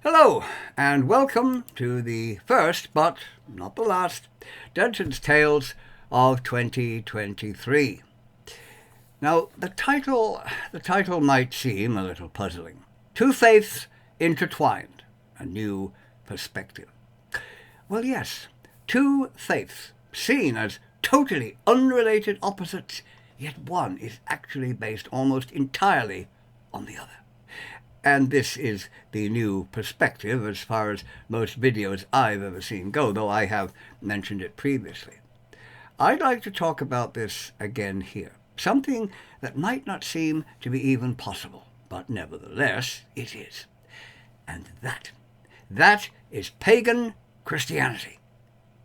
Hello, and welcome to the first, but not the last, Denton's Tales of 2023. Now, the title might seem a little puzzling. Two faiths intertwined, a new perspective. Well, yes, two faiths seen as totally unrelated opposites, yet one is actually based almost entirely on the other. And this is the new perspective as far as most videos I've ever seen go, though I have mentioned it previously. I'd like to talk about this again here. Something that might not seem to be even possible, but nevertheless it is. And that is pagan Christianity.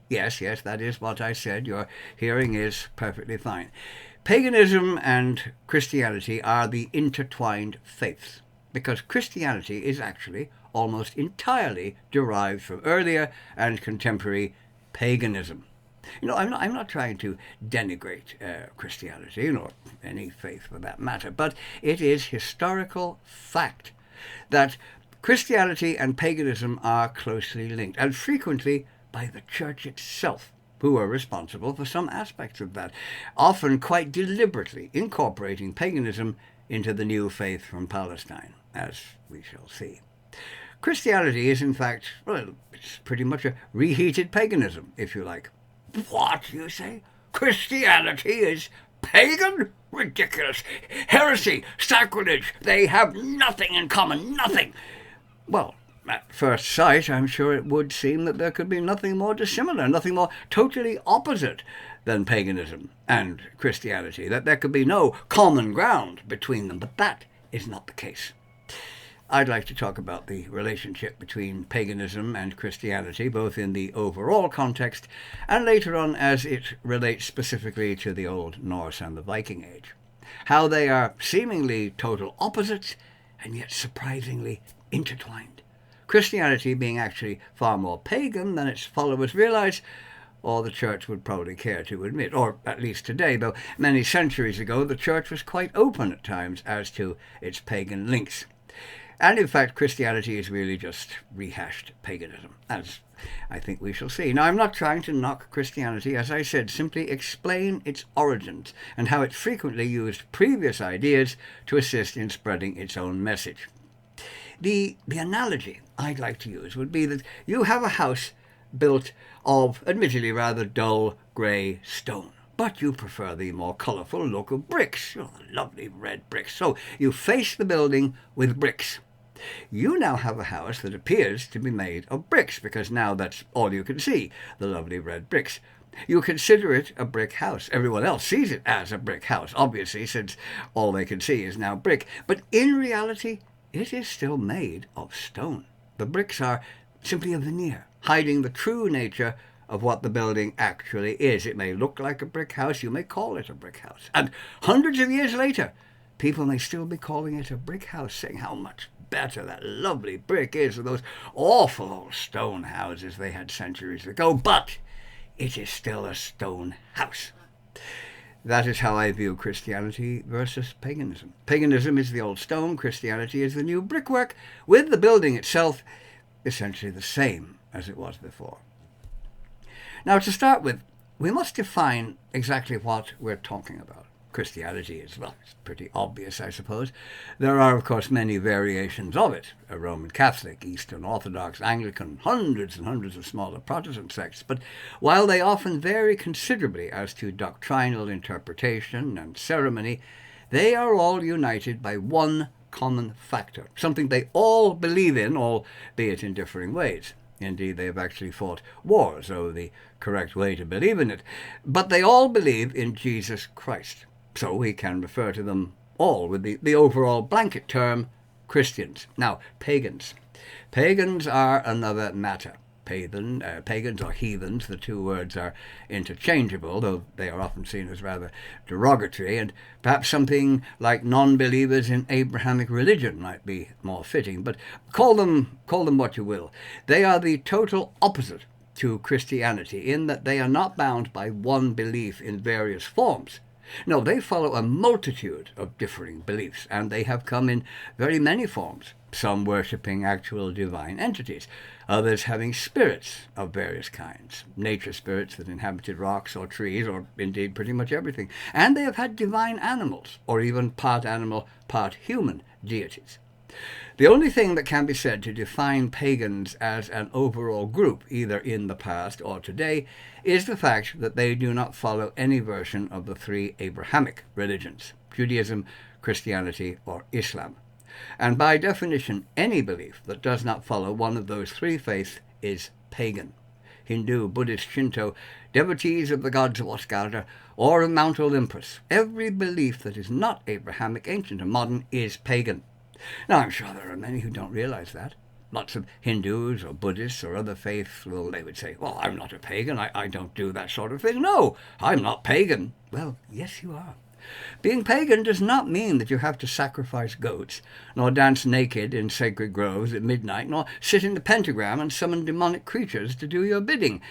Yes, that is what I said. Your hearing is perfectly fine. Paganism and Christianity are the intertwined faiths, because Christianity is actually almost entirely derived from earlier and contemporary paganism. I'm not trying to denigrate Christianity, nor any faith for that matter, but it is historical fact that Christianity and paganism are closely linked, and frequently by the church itself, who are responsible for some aspects of that, often quite deliberately incorporating paganism into the new faith from Palestine, as we shall see. Christianity is, in fact, well, it's pretty much a reheated paganism, if you like. What, you say? Christianity is pagan? Ridiculous. Heresy, sacrilege. They have nothing in common, nothing. Well, at first sight, I'm sure it would seem that there could be nothing more dissimilar, nothing more totally opposite than paganism and Christianity, that there could be no common ground between them, but that is not the case. I'd like to talk about the relationship between paganism and Christianity, both in the overall context and later on as it relates specifically to the Old Norse and the Viking Age. How they are seemingly total opposites and yet surprisingly intertwined. Christianity being actually far more pagan than its followers realize, or the church would probably care to admit, or at least today, though many centuries ago the church was quite open at times as to its pagan links. And in fact, Christianity is really just rehashed paganism, as I think we shall see. Now, I'm not trying to knock Christianity, as I said, simply explain its origins and how it frequently used previous ideas to assist in spreading its own message. The analogy I'd like to use would be that you have a house built of, admittedly, rather dull grey stone, but you prefer the more colourful look of bricks, lovely red bricks. So you face the building with bricks. You now have a house that appears to be made of bricks, because now that's all you can see, the lovely red bricks. You consider it a brick house. Everyone else sees it as a brick house, obviously, since all they can see is now brick. But in reality, it is still made of stone. The bricks are simply a veneer, hiding the true nature of what the building actually is. It may look like a brick house, you may call it a brick house. And hundreds of years later, people may still be calling it a brick house, saying how much better that lovely brick is than those awful old stone houses they had centuries ago. But it is still a stone house. That is how I view Christianity versus paganism. Paganism is the old stone, Christianity is the new brickwork, with the building itself essentially the same as it was before. Now, to start with, we must define exactly what we're talking about. Christianity is, well, it's pretty obvious, I suppose. There are, of course, many variations of it. A Roman Catholic, Eastern Orthodox, Anglican, hundreds and hundreds of smaller Protestant sects. But while they often vary considerably as to doctrinal interpretation and ceremony, they are all united by one common factor, something they all believe in, albeit in differing ways. Indeed, they have actually fought wars over the correct way to believe in it. But they all believe in Jesus Christ. So we can refer to them all with the overall blanket term Christians. Now, pagans. Pagans are another matter. Pagans or heathens, the two words are interchangeable, though they are often seen as rather derogatory, and perhaps something like non-believers in Abrahamic religion might be more fitting. But call them what you will. They are the total opposite to Christianity in that they are not bound by one belief in various forms. No, they follow a multitude of differing beliefs, and they have come in very many forms. some worshipping actual divine entities, others having spirits of various kinds, nature spirits that inhabited rocks or trees, or indeed pretty much everything. And they have had divine animals, or even part animal, part human deities. The only thing that can be said to define pagans as an overall group, either in the past or today, is the fact that they do not follow any version of the three Abrahamic religions: Judaism, Christianity, or Islam. And by definition, any belief that does not follow one of those three faiths is pagan. Hindu, Buddhist, Shinto, devotees of the gods of Oscara, or of Mount Olympus, every belief that is not Abrahamic, ancient, or modern is pagan. Now, I'm sure there are many who don't realize that. Lots of Hindus or Buddhists or other faiths, well, they would say, well, I'm not a pagan, I don't do that sort of thing. No, I'm not pagan. Well, yes, you are. Being pagan does not mean that you have to sacrifice goats, nor dance naked in sacred groves at midnight, nor sit in the pentagram and summon demonic creatures to do your bidding,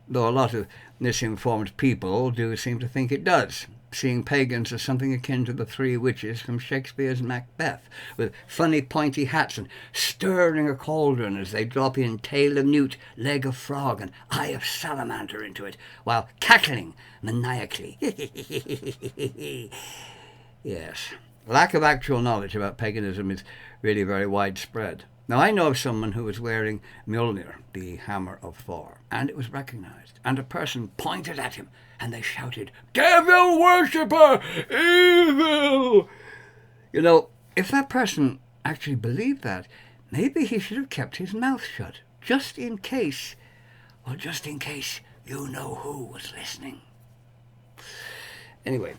though a lot of misinformed people do seem to think it does, seeing pagans as something akin to the three witches from Shakespeare's Macbeth, with funny pointy hats and stirring a cauldron as they drop in tail of newt, leg of frog, and eye of salamander into it, while cackling maniacally. Yes, lack of actual knowledge about paganism is really very widespread. Now, I know of someone who was wearing Mjolnir, the hammer of Thor, and it was recognized, and a person pointed at him, and they shouted, "Devil worshipper! Evil!" You know, if that person actually believed that, maybe he should have kept his mouth shut, just in case you know who was listening. Anyway,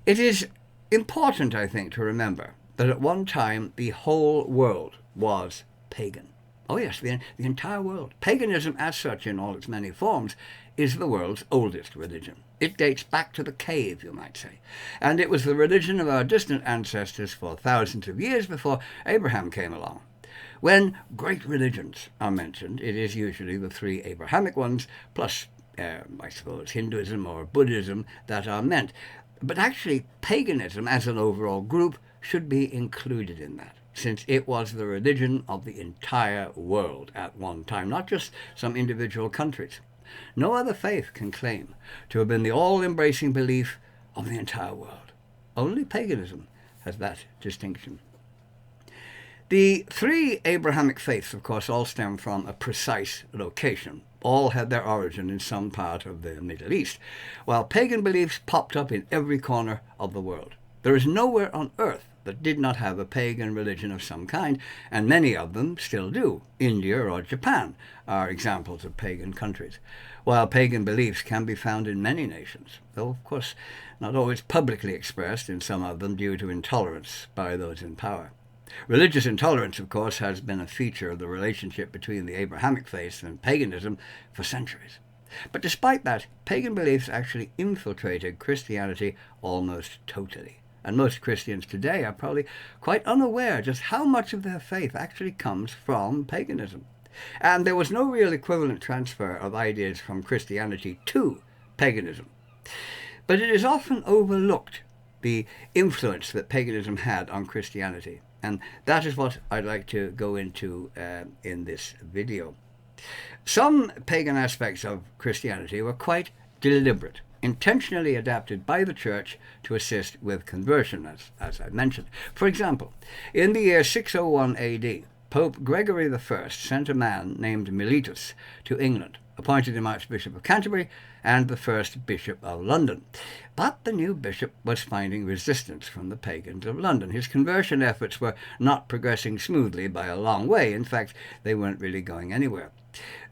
it is important, I think, to remember that at one time the whole world was pagan. Oh yes, the entire world. Paganism as such, in all its many forms, is the world's oldest religion. It dates back to the cave, you might say. And it was the religion of our distant ancestors for thousands of years before Abraham came along. When great religions are mentioned, it is usually the three Abrahamic ones, plus, I suppose, Hinduism or Buddhism that are meant. But actually, paganism as an overall group should be included in that, since it was the religion of the entire world at one time, not just some individual countries. No other faith can claim to have been the all-embracing belief of the entire world. Only paganism has that distinction. The three Abrahamic faiths, of course, all stem from a precise location. All had their origin in some part of the Middle East, while pagan beliefs popped up in every corner of the world. There is nowhere on earth that did not have a pagan religion of some kind, and many of them still do. India or Japan are examples of pagan countries, while pagan beliefs can be found in many nations, though, of course, not always publicly expressed in some of them due to intolerance by those in power. Religious intolerance, of course, has been a feature of the relationship between the Abrahamic faith and paganism for centuries. But despite that, pagan beliefs actually infiltrated Christianity almost totally. And most Christians today are probably quite unaware just how much of their faith actually comes from paganism. And there was no real equivalent transfer of ideas from Christianity to paganism. But it is often overlooked, the influence that paganism had on Christianity. And that is what I'd like to go into in this video. Some pagan aspects of Christianity were quite deliberate, intentionally adapted by the Church to assist with conversion, as I mentioned. For example, in the year 601 AD, Pope Gregory I sent a man named Miletus to England, appointed him Archbishop of Canterbury and the first Bishop of London. But the new bishop was finding resistance from the pagans of London. His conversion efforts were not progressing smoothly by a long way. In fact, they weren't really going anywhere.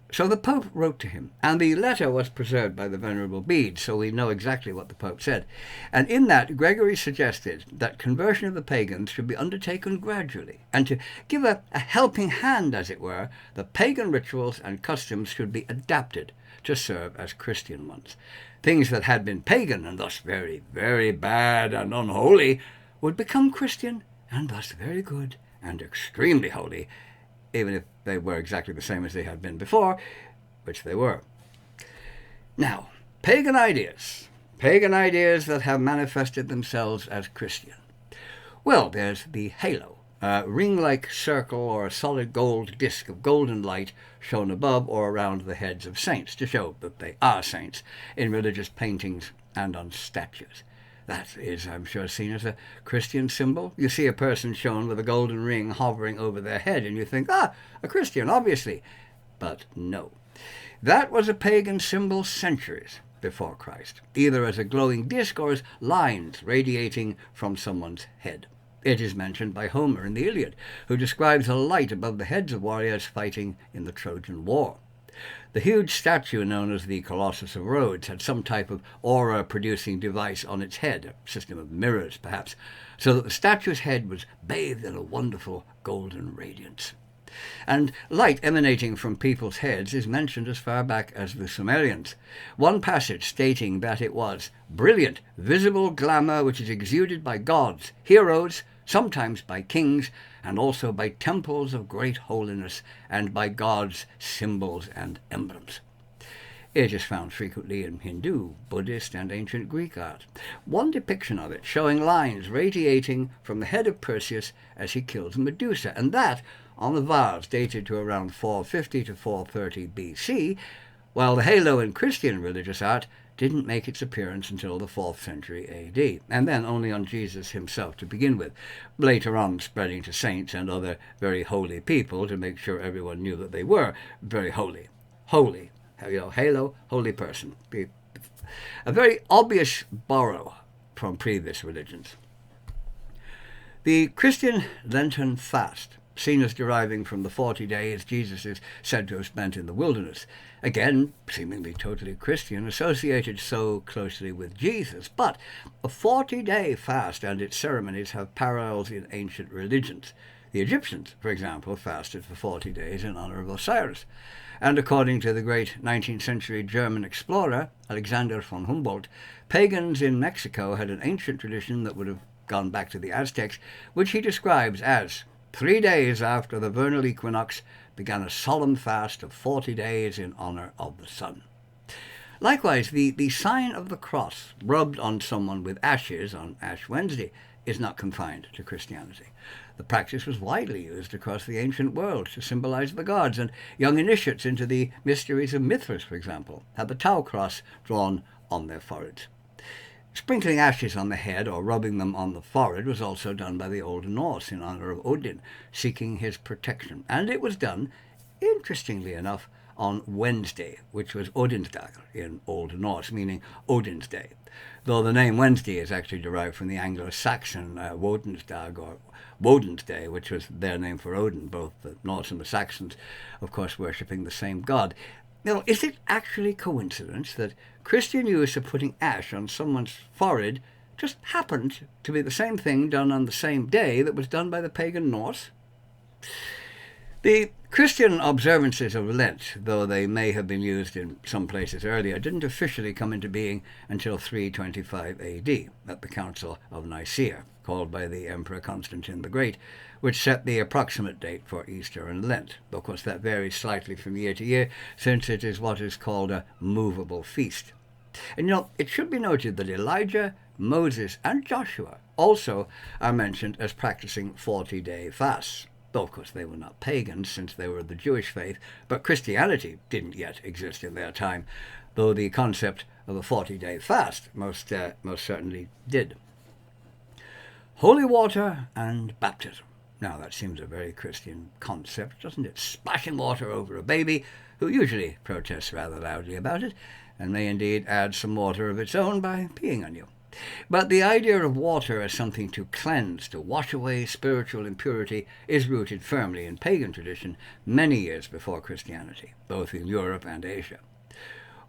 So the Pope wrote to him, and the letter was preserved by the Venerable Bede, so we know exactly what the Pope said. And in that, Gregory suggested that conversion of the pagans should be undertaken gradually, and to give a helping hand, as it were, the pagan rituals and customs should be adapted to serve as Christian ones. Things that had been pagan, and thus very, very bad and unholy, would become Christian, and thus very good and extremely holy, even if they were exactly the same as they had been before, which they were. Now, pagan ideas that have manifested themselves as Christian. Well, there's the halo, a ring-like circle or a solid gold disc of golden light shown above or around the heads of saints to show that they are saints in religious paintings and on statues. That is, I'm sure, seen as a Christian symbol. You see a person shown with a golden ring hovering over their head and you think, a Christian, obviously. But no. That was a pagan symbol centuries before Christ, either as a glowing disc or as lines radiating from someone's head. It is mentioned by Homer in the Iliad, who describes a light above the heads of warriors fighting in the Trojan War. The huge statue known as the Colossus of Rhodes had some type of aura-producing device on its head, a system of mirrors perhaps, so that the statue's head was bathed in a wonderful golden radiance. And light emanating from people's heads is mentioned as far back as the Sumerians. One passage stating that it was brilliant, visible glamour which is exuded by gods, heroes, sometimes by kings, and also by temples of great holiness, and by gods' symbols and emblems. It is found frequently in Hindu, Buddhist, and ancient Greek art. One depiction of it showing lines radiating from the head of Perseus as he kills Medusa, and that on the vase dated to around 450 to 430 BC, while the halo in Christian religious art didn't make its appearance until the 4th century AD, and then only on Jesus himself to begin with, later on spreading to saints and other very holy people to make sure everyone knew that they were very holy. Holy, halo, holy person. A very obvious borrow from previous religions. The Christian Lenten fast, seen as deriving from the 40 days Jesus is said to have spent in the wilderness. Again, seemingly totally Christian, associated so closely with Jesus. But a 40-day fast and its ceremonies have parallels in ancient religions. The Egyptians, for example, fasted for 40 days in honor of Osiris. And according to the great 19th century German explorer, Alexander von Humboldt, pagans in Mexico had an ancient tradition that would have gone back to the Aztecs, which he describes as 3 days after the vernal equinox began a solemn fast of 40 days in honor of the sun. Likewise, the sign of the cross rubbed on someone with ashes on Ash Wednesday is not confined to Christianity. The practice was widely used across the ancient world to symbolize the gods, and young initiates into the mysteries of Mithras, for example, had the Tau cross drawn on their foreheads. Sprinkling ashes on the head or rubbing them on the forehead was also done by the Old Norse in honor of Odin, seeking his protection. And it was done, interestingly enough, on Wednesday, which was Odinsdag in Old Norse, meaning Odin's Day, though the name Wednesday is actually derived from the Anglo-Saxon Woden's or Woden's Day, which was their name for Odin, both the Norse and the Saxons, of course, worshipping the same god. Now, is it actually coincidence that Christian use of putting ash on someone's forehead just happened to be the same thing done on the same day that was done by the pagan Norse? The Christian observances of Lent, though they may have been used in some places earlier, didn't officially come into being until 325 AD at the Council of Nicaea, called by the Emperor Constantine the Great, which set the approximate date for Easter and Lent. Of course, that varies slightly from year to year, since it is what is called a movable feast. And it should be noted that Elijah, Moses, and Joshua also are mentioned as practicing 40-day fasts. Though, of course, they were not pagans, since they were of the Jewish faith, but Christianity didn't yet exist in their time, though the concept of a 40-day fast most certainly did. Holy water and baptism. Now, that seems a very Christian concept, doesn't it? Splashing water over a baby, who usually protests rather loudly about it, and may indeed add some water of its own by peeing on you. But the idea of water as something to cleanse, to wash away spiritual impurity, is rooted firmly in pagan tradition many years before Christianity, both in Europe and Asia.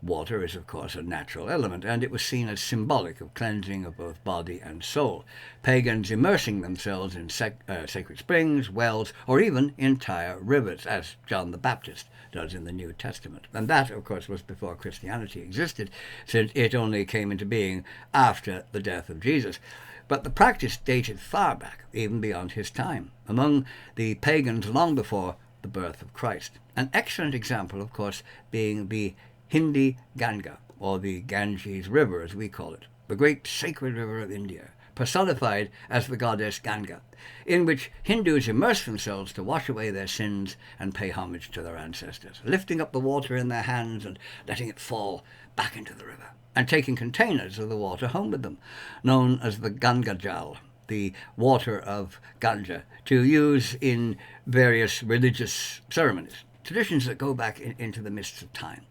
Water is, of course, a natural element, and it was seen as symbolic of cleansing of both body and soul, pagans immersing themselves in sacred springs, wells, or even entire rivers, as John the Baptist does in the New Testament. And that, of course, was before Christianity existed, since it only came into being after the death of Jesus. But the practice dated far back, even beyond his time, among the pagans long before the birth of Christ. An excellent example, of course, being the Hindi Ganga, or the Ganges River as we call it, the great sacred river of India, personified as the goddess Ganga, in which Hindus immerse themselves to wash away their sins and pay homage to their ancestors, lifting up the water in their hands and letting it fall back into the river, and taking containers of the water home with them, known as the Ganga Jal, the water of Ganga, to use in various religious ceremonies, traditions that go back into the mists of time.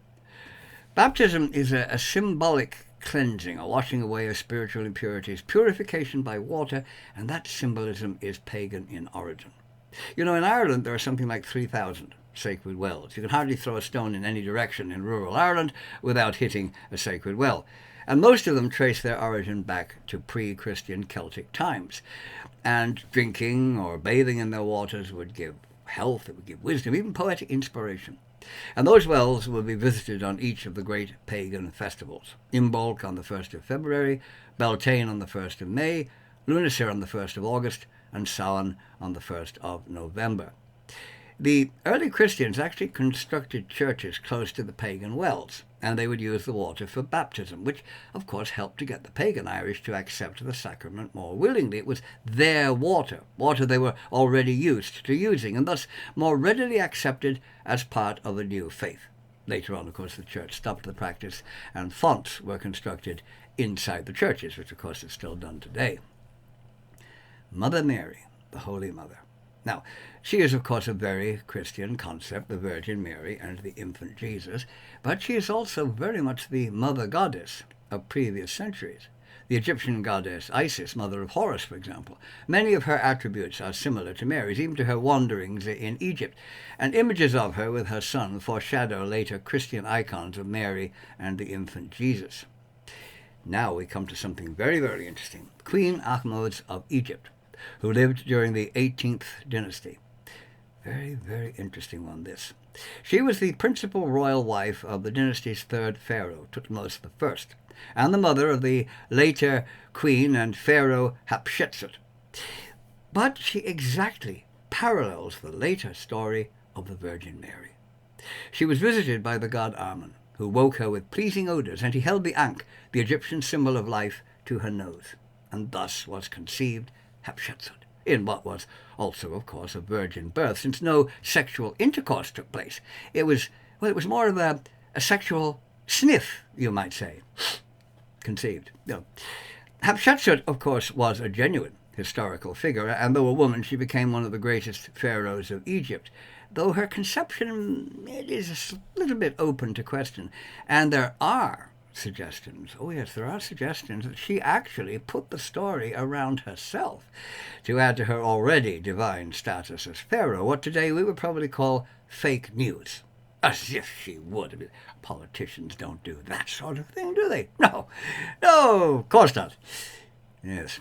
Baptism is a symbolic cleansing, a washing away of spiritual impurities, purification by water, and that symbolism is pagan in origin. You know, in Ireland there are something like 3,000 sacred wells. You can hardly throw a stone in any direction in rural Ireland without hitting a sacred well. And most of them trace their origin back to pre-Christian Celtic times. And drinking or bathing in their waters would give health, it would give wisdom, even poetic inspiration. And those wells will be visited on each of the great pagan festivals. Imbolc on the 1st of February, Beltane on the 1st of May, Lunasir on the 1st of August, and Samhain on the 1st of November. The early Christians actually constructed churches close to the pagan wells, and they would use the water for baptism, which of course helped to get the pagan Irish to accept the sacrament more willingly. It was their water they were already used to using, and thus more readily accepted as part of a new faith. Later on, of course, the church stopped the practice, and fonts were constructed inside the churches, which of course is still done today. Mother Mary, the Holy Mother. Now, she is, of course, a very Christian concept, the Virgin Mary and the infant Jesus, but she is also very much the mother goddess of previous centuries. The Egyptian goddess Isis, mother of Horus, for example. Many of her attributes are similar to Mary's, even to her wanderings in Egypt, and images of her with her son foreshadow later Christian icons of Mary and the infant Jesus. Now we come to something very, very interesting. Queen Ahmose of Egypt, who lived during the 18th dynasty. Very, very interesting one, this. She was the principal royal wife of the dynasty's third pharaoh, Thutmose I, and the mother of the later queen and pharaoh Hatshepsut. But she exactly parallels the later story of the Virgin Mary. She was visited by the god Amun, who woke her with pleasing odours, and he held the ankh, the Egyptian symbol of life, to her nose, and thus was conceived Hatshepsut, in what was also, of course, a virgin birth, since no sexual intercourse took place. It was more of a sexual sniff, you might say, conceived. No. Hatshepsut, of course, was a genuine historical figure, and though a woman, she became one of the greatest pharaohs of Egypt, though her conception, it is a little bit open to question, and there are suggestions, that she actually put the story around herself to add to her already divine status as pharaoh, what today we would probably call fake news. As if she would. I mean, politicians don't do that sort of thing, do they? No, of course not. Yes.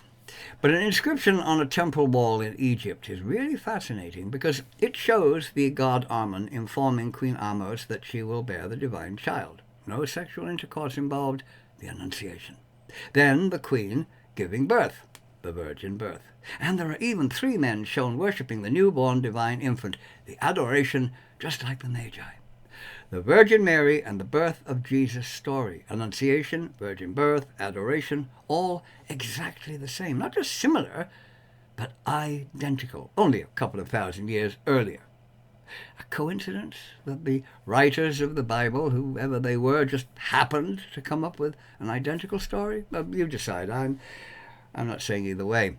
But an inscription on a temple wall in Egypt is really fascinating because it shows the god Amun informing Queen Ahmose that she will bear the divine child. No sexual intercourse involved, the Annunciation. Then the queen giving birth, the virgin birth. And there are even 3 men shown worshipping the newborn divine infant, the adoration just like the Magi. The Virgin Mary and the birth of Jesus story. Annunciation, virgin birth, adoration, all exactly the same. Not just similar, but identical, only a couple of thousand years earlier. A coincidence that the writers of the Bible, whoever they were, just happened to come up with an identical story? Well, you decide. I'm not saying either way.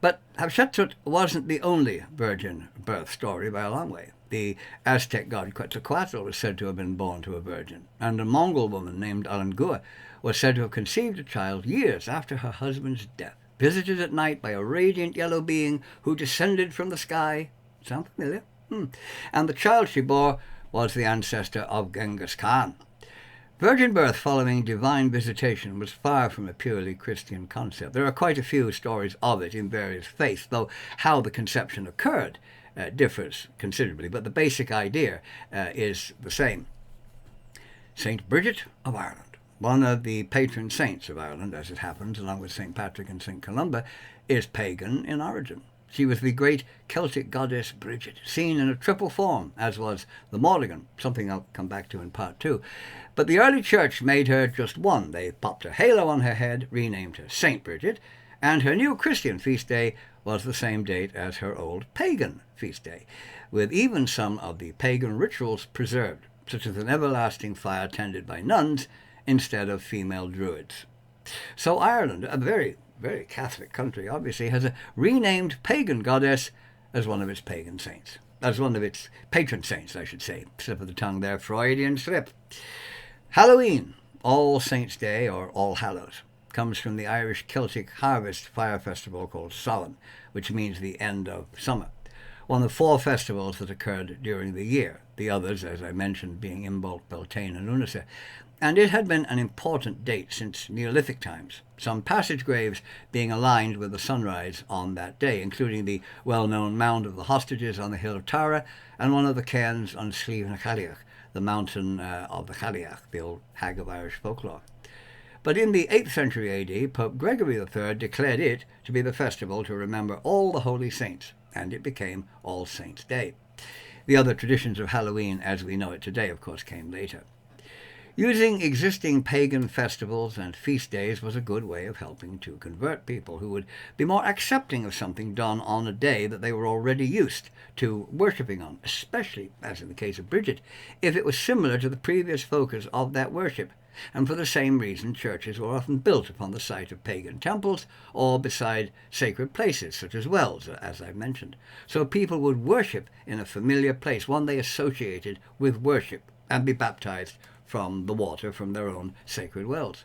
But Hatshepsut wasn't the only virgin birth story by a long way. The Aztec god Quetzalcoatl was said to have been born to a virgin, and a Mongol woman named Alangua was said to have conceived a child years after her husband's death, visited at night by a radiant yellow being who descended from the sky. Sound familiar? And the child she bore was the ancestor of Genghis Khan. Virgin birth following divine visitation was far from a purely Christian concept. There are quite a few stories of it in various faiths, though how the conception occurred differs considerably, but the basic idea is the same. St. Bridget of Ireland, one of the patron saints of Ireland, as it happens, along with St. Patrick and St. Columba, is pagan in origin. She was the great Celtic goddess Bridget, seen in a triple form, as was the Morrigan, something I'll come back to in part 2. But the early church made her just one. They popped a halo on her head, renamed her St. Bridget, and her new Christian feast day was the same date as her old pagan feast day, with even some of the pagan rituals preserved, such as an everlasting fire tended by nuns instead of female druids. So Ireland, a very, very Catholic country, obviously, has a renamed pagan goddess as one of its pagan saints. As one of its patron saints, I should say. Slip of the tongue there, Freudian slip. Halloween, All Saints' Day, or All Hallows, comes from the Irish Celtic harvest fire festival called Samhain, which means the end of summer. One of 4 festivals that occurred during the year, the others, as I mentioned, being Imbolc, Beltane and Lunasa. And it had been an important date since Neolithic times, some passage graves being aligned with the sunrise on that day, including the well-known Mound of the Hostages on the hill of Tara and one of the cairns on Slieve na Chailliach, the mountain of the Chailliach, the old hag of Irish folklore. But in the 8th century AD, Pope Gregory III declared it to be the festival to remember all the holy saints, and it became All Saints' Day. The other traditions of Halloween, as we know it today, of course, came later. Using existing pagan festivals and feast days was a good way of helping to convert people who would be more accepting of something done on a day that they were already used to worshipping on, especially, as in the case of Bridget, if it was similar to the previous focus of that worship. And for the same reason, churches were often built upon the site of pagan temples or beside sacred places, such as wells, as I mentioned. So people would worship in a familiar place, one they associated with worship, and be baptized from the water from their own sacred wells.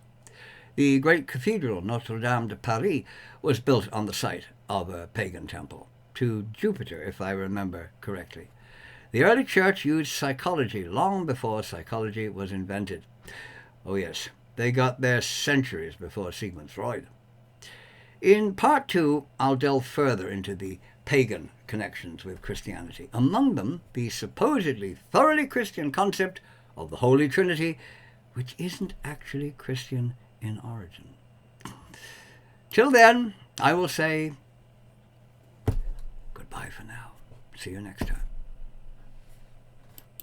The great cathedral Notre-Dame de Paris was built on the site of a pagan temple, to Jupiter, if I remember correctly. The early church used psychology long before psychology was invented. Oh yes, they got there centuries before Sigmund Freud. In part 2, I'll delve further into the pagan connections with Christianity. Among them, the supposedly thoroughly Christian concept of the Holy Trinity, which isn't actually Christian in origin. Till then, I will say goodbye for now. See you next time.